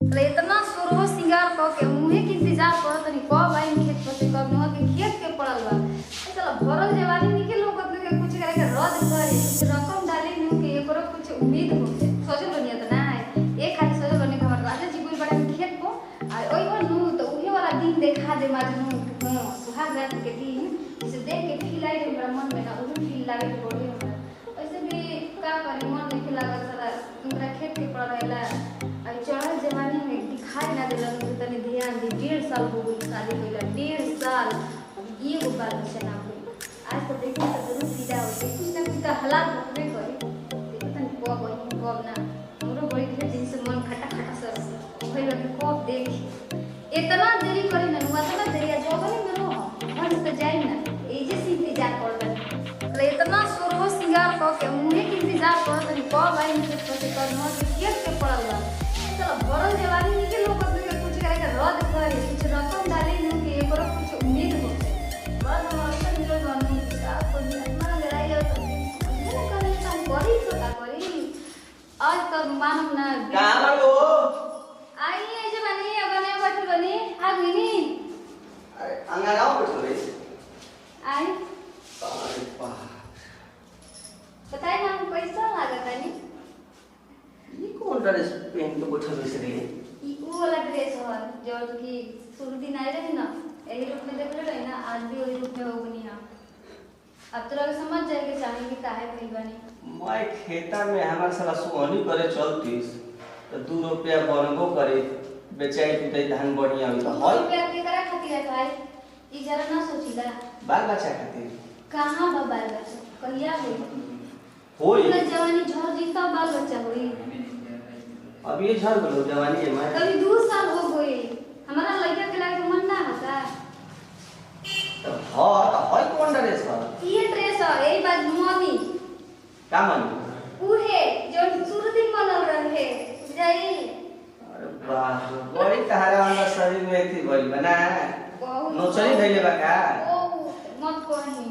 इतना सुरहो सिंगार क के मुहे के इंतजार करत नहीं कब आई खेत पर से कब न के खेत के पड़ल बा चला भरल जवानी निके लोग के कुछ करे के रद करे कुछ रकम डाले नु के एकरो कुछ उम्मीद हो सोचल बनिया त ना है एक खाली सोचल बने के हमर राजा जी कोई बड़ा खेत को आ ओई पर नु तो उहे वाला दिन देखा दे माजनू सुहाग रात के दिन इसे देख के फील आई हमरा मन में ना उहे फील लागे पड़े हमरा वैसे भी का करे मन नहीं लागत सारा हमरा खेत के पड़ रहेला आई चढ़ल जवानी में दिखाई ना देलन तो तनी ध्यान दे 1.5 साल हो गई शादी कइला 1.5 साल अब एगो बाल बच्चा ना हो आज तो देखी तो जरूर सीधा हो कुछ ना कुछ का हालात होबे करे देखो तनी कब ना हमरो बड़ी ढेर दिन से मन खटा खटा सर भइल के कब देख इतना देरी करे ना उतना देरी जो बने में रहो मन से जाई ना एजे से इंतजार करत ले इतना सुरहो सिंगार क के मुहे के इंतजार करत नहीं कब आई मुझे पते करनो के के पड़ल बा चलो भरल जवानी निके लोग के कुछ करे के रद करे कुछ रकम डाले नु के एकरो कुछ उम्मीद हो बस हमारा मिलो बानी का कोई अपना लड़ाई हो तो मैंने करे काम करी तो का करी आज तो मानम ना कहां हो आई है जे बनी बने बैठ बनी आ गनी अरे अंगाराव बैठ रे आई अरे वाह बताई ना पैसा लागत है नी ये कौन ड्रेस पहन के बैठल है रे ई वो वाला ड्रेस है जो कि शुरू दिन आए रहे ना यही रूप में देख रहे ना आज भी वही रूप में हो बनी हां अब तो लोग समझ जाएंगे चाहे कि काहे भइल बनी मैं खेता में हमार साला सुहनी करे चलतीस तो 2 रुपया बनबो करे बेचाई टूटे धान बढ़िया होई तो हई रुपया के करा खातिर है भाई ई जरा ना सोचिला बाल बच्चा खातिर कहां बा बाल बच्चा कहिया होई होई जवानी झड़ जी तब बाल बच्चा होई अब ये झड़ गलो जवानी है मैं कभी 2 साल हो गए हमारा लड़का के लायक मन ना होता तो हां तो हई कौन ड्रेस है ये ड्रेस है यही बात मम्मी का मानी उहे जो शुरू दिन मनल रहे जाई अरे वाह बड़ी तहरा अंदर शरीर में थी भइल बना बहुत नोचनी धइले बा का ओ मत कही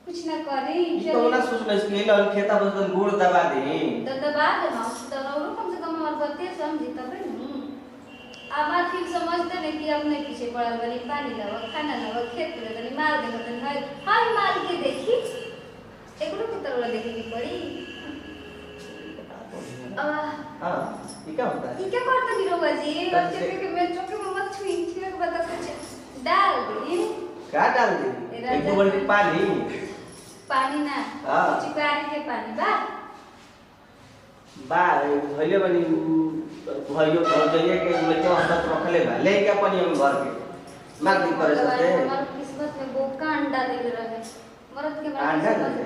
कुछ ना करी तो ना सोचना इसके लिए खेता बस गुड़ दबा दे तो दबा दे ना तो और कम से कम हमार बत्ती समझी तब न अब बात ठीक समझते नहीं कि अपने पीछे पड़ल बनी पानी लावा खाना लावा खेत में तनी मार दे तनी हाय मार के देखी एकरो की तरह देखे की पड़ी हां ये क्या होता है ये क्या करते हैं रोगा जी बच्चे के मैं चौके में मत छुई छुई के बता कुछ डाल दे क्या डाल दे एक दो बाल्टी पानी ना हां चिकारी के पानी बा बा भइले बनी भइयो तो जइए के लइका हाथ रखले बा ले के पानी में भर के मार दी करे सकते हमार किस्मत में बोका अंडा दे रहे मरद के बाद अंडा दे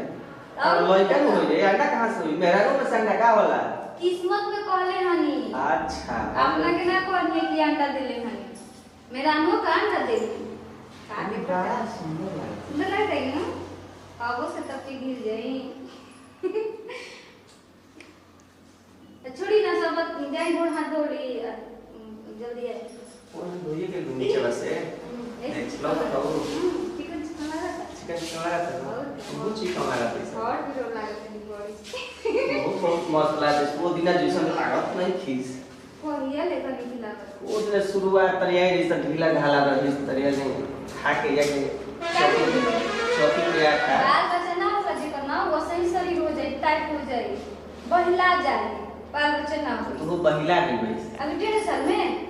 और लइका हो जाए अंडा कहां से हुई मेरा रो में संडा का होला किस्मत में कहले हनी अच्छा अपना के ना कहनी कि अंडा देले हनी मेरा अनु का अंडा दे का के बड़ा सुंदर लगा सुंदर लग रही है आगो से तपी गिर जाई छोड़ी ना सब जाई गोड़ हाथ धोड़ी जल्दी है वो धोइए के नीचे बस है लो तो चिकन चिकन लगा लगा था वो चिकन लगा था और भी रोल लगा थी बॉडी बहुत मसला है वो दिन जैसा लागत नहीं खीस कोरिया लेकर नहीं लागत वो दिन शुरुआत तरिया जैसा ढीला ढाला रही तरिया नहीं खा के जाके चौकी पे आता बाल बच्चा ना होगा जी करना वो सही शरीर हो जाए टाइट हो जाए बहिला जाए बाल बच्चा ना हो तो वो बहिला नहीं भाई अभी 1.5 साल में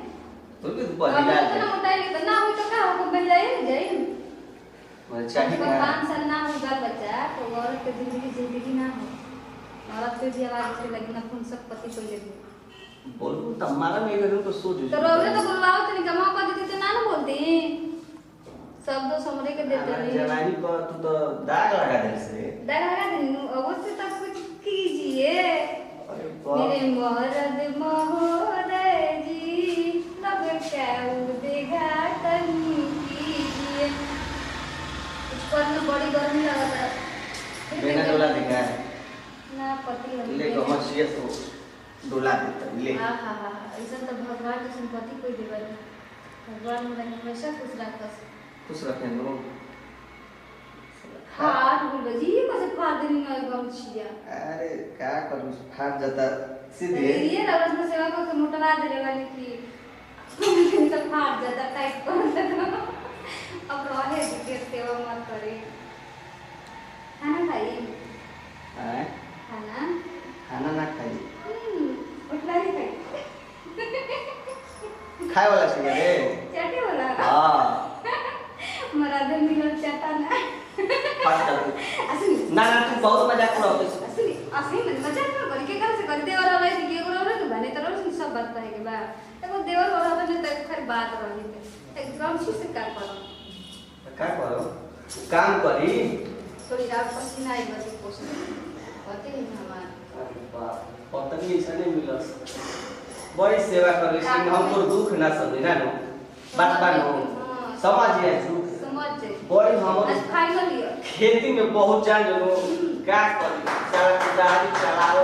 तो भी बहिला अब तो मोटाई तो ना हो तो का हो बहिला ही जाए मैं चाहिए 5 साल ना हो बाल बच्चा तो औरत के जिंदगी ना हो औरत के भी आवाज से लगी ना खून सब पति को ले बोलू तुम्हारा नहीं करूं तो सोच तो रोवे तो बुलवाओ तो नहीं कमा पा देती तो ना बोलती सब दो समरे के देते नहीं जवानी पर तू तो दाग लगा दे से दाग लगा दे अवश्य तब कुछ कीजिए मेरे मोहरद महोदय जी लब क्या देगा तनी कीजिए कुछ करने बड़ी गर्मी लगता है बिना डोला देगा ना पति ले को मछली तो डोला देता ले हां हां हां ऐसा तो भगवान की संपत्ति कोई देवा भगवान मुझे हमेशा खुश रखता खुश रखे नो हां बोल जी कैसे फाड़ देनी है गम छिया अरे क्या करूं फाट जाता सीधे ये रगड़ में सेवा को तो मोटवा दे रे वाली की तो फाट जाता टाइट कर देता अब रहे के सेवा मत करे खाना खाइए हैं खाना खाना ना खाई उठला ही खाई खाए वाला छी रे चाटे वाला हां मरादे मिलो चाटा ना पास कर असली ना ना तू बहुत मजाक उड़ाते असली में मजाक न करी के कर से कर देवर वाला है के करो रे तो बने तरह सब बात कहे के बा एगो देवर वाला तो नहीं तो खैर बात रही थे एकदम ठीक से कर पारो का करो काम करी थोड़ी रात पसीना आई बस पोस्ट होते ही हमार पत्नी ऐसा नहीं मिलस बड़ी सेवा कर लेकिन हमको दुख ना समझे ना नो बात बानो समझिए दुख समझ जाए बड़ी हम आज फाइनल ईयर खेती में बहुत जान लो का करी चला गाड़ी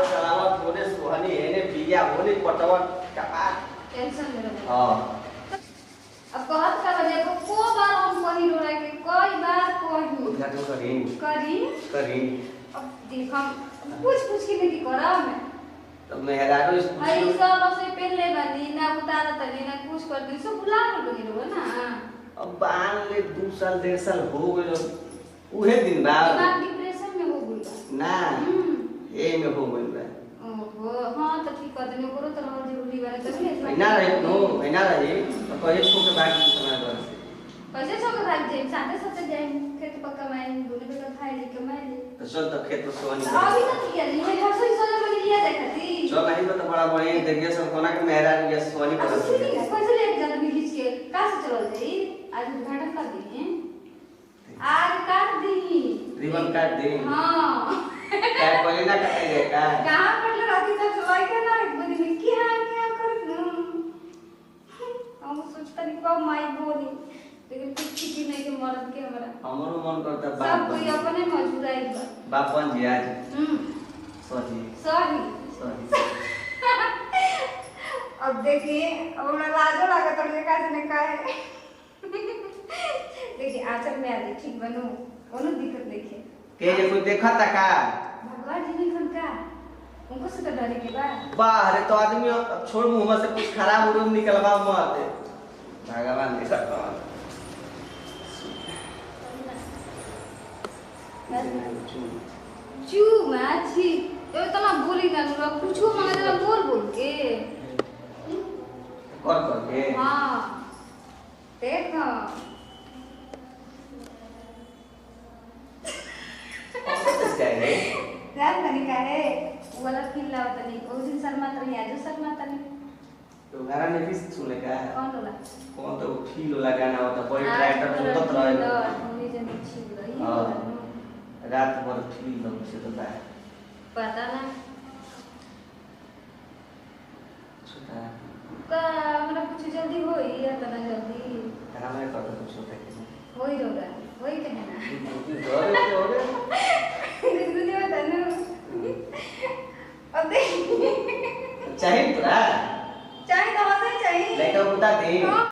चलाओ थोड़े सोहनी एने बिया होने पटवा का टेंशन में रहो हां अब कहत का बजे को बार हम कही रो रहे के कई बार कही उद्घाटन करी अब देख हम पूछ के नहीं करा मैं तो मेहरारू इस भाई सब से पहले बनी ना उतारा तनी ना कुछ कर दी सब भुला गई रो ना अब बान ले 2 साल 1.5 साल हो गए उहे दिन बा दिमाग डिप्रेशन में हो गई ना ए में हो गई बा ओहो हां तो ठीक कर देने करो तो और जरूरी वाला तभी महीना रहे तो कहे छो के बाकी समय कर कैसे सब भाग जाए साथे साथे जाए खेत पक्का माई दोनों पे खाए लेके माई तो चल तो खेत तो सोनी अभी तो किया नहीं है हर सोई सोना बनी लिया देखती चल नहीं तो बड़ा बड़े देखिए सब कोना के मेहरारू या सोनी अब पर सुनी ना कैसे ले जाता भी खींच के कहां से चल जाई आज उद्घाटन कर दी आज काट दी रिबन काट दे हां काय पहले ना काटे का कहां पटले राती तक चलाई के ना एक बड़ी में क्या कर हम सोचता नहीं को माई बोली लेकिन कुछ की नहीं के मर्द के हमरा हमरो मन करता सब बाप कोई अपने मजबूराई बा बापन जी आज सही सही अब देखिए अब हमरा लाजो लागत और देखा से का है देखिए आचर में आ जाए ठीक बनो कोनो दिक्कत नहीं है के जे कोई देखा ता का भगवान जी ने का उनको से तो डरे के बा वाह रे तो आदमी अब छोड़ मुंह में से कुछ खराब उड़म निकलवा मत भगवान देखा चू माछी ये तो ना बोली ना नु पूछो मगर जरा बोल के कर के हां देख ध्यान तनी का है वाला फील लाव तनी उस दिन शर्मा तनी आज शर्मा तनी तो गाना ने भी सुने का कौन होला कौन तो फील लगाना होता बड़ी ट्रैक्टर सुनत रहे मम्मी जन छी रही हां रात भर फील लग से तो पता ना छोटा का हमरा कुछ जल्दी होई या तना जल्दी हमें कर तो कुछ होता है होई रोगा होई कहे ना डरे